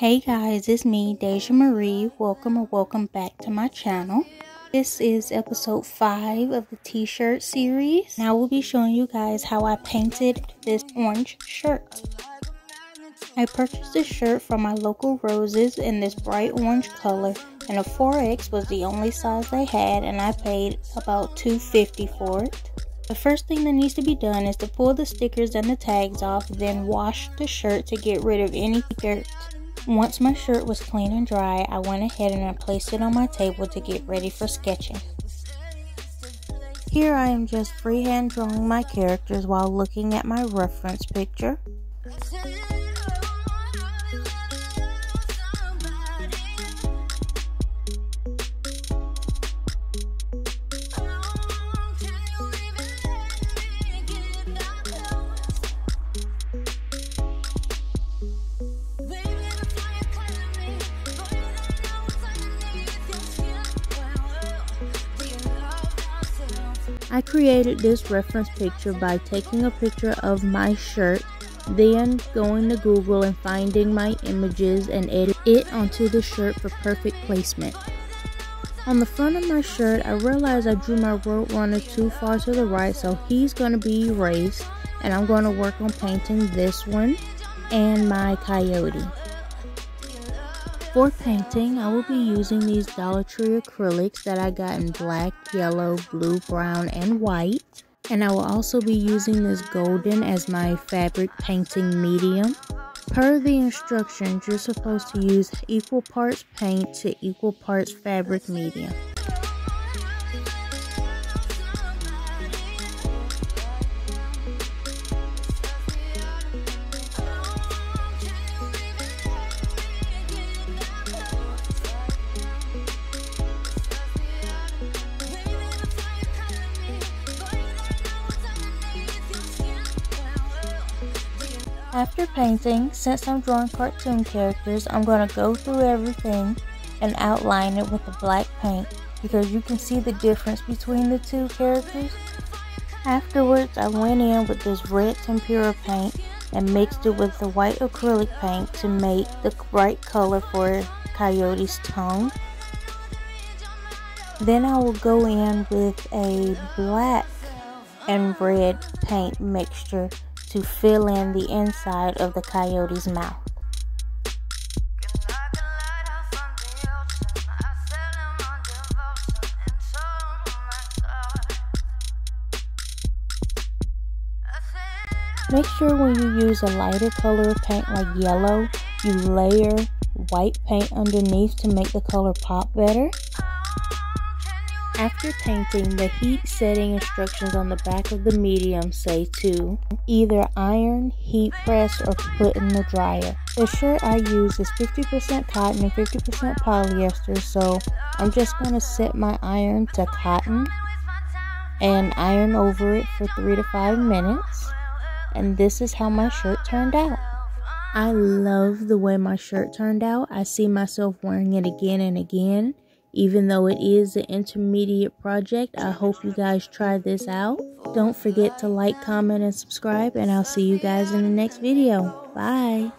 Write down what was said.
Hey guys, it's me, Deja Marie. Welcome back to my channel. This is episode 5 of the t-shirt series. Now we'll be showing you guys how I painted this orange shirt. I purchased this shirt from my local Roses in this bright orange color, and a 4X was the only size they had, and I paid about $2.50 for it. The first thing that needs to be done is to pull the stickers and the tags off, then wash the shirt to get rid of any dirt. Once my shirt was clean and dry, I went ahead and I placed it on my table to get ready for sketching. Here I am just freehand drawing my characters while looking at my reference picture. I created this reference picture by taking a picture of my shirt, then going to Google and finding my images and edit it onto the shirt for perfect placement. On the front of my shirt, I realized I drew my Roadrunner too far to the right, so he's going to be erased, and I'm going to work on painting this one and my coyote. For painting, I will be using these Dollar Tree acrylics that I got in black, yellow, blue, brown, and white. And I will also be using this golden as my fabric painting medium. Per the instructions, you're supposed to use equal parts paint to equal parts fabric medium. After painting, since I'm drawing cartoon characters, I'm going to go through everything and outline it with the black paint because you can see the difference between the two characters. Afterwards, I went in with this red tempera paint and mixed it with the white acrylic paint to make the right color for Coyote's tongue. Then I will go in with a black and red paint mixture to fill in the inside of the coyote's mouth. Make sure when you use a lighter color of paint like yellow, you layer white paint underneath to make the color pop better. After painting, the heat setting instructions on the back of the medium say to either iron, heat press, or put in the dryer. The shirt I use is 50% cotton and 50% polyester, so I'm just going to set my iron to cotton and iron over it for 3 to 5 minutes. And this is how my shirt turned out. I love the way my shirt turned out. I see myself wearing it again and again. Even though it is an intermediate project, I hope you guys try this out. Don't forget to like, comment, and subscribe, and I'll see you guys in the next video. Bye!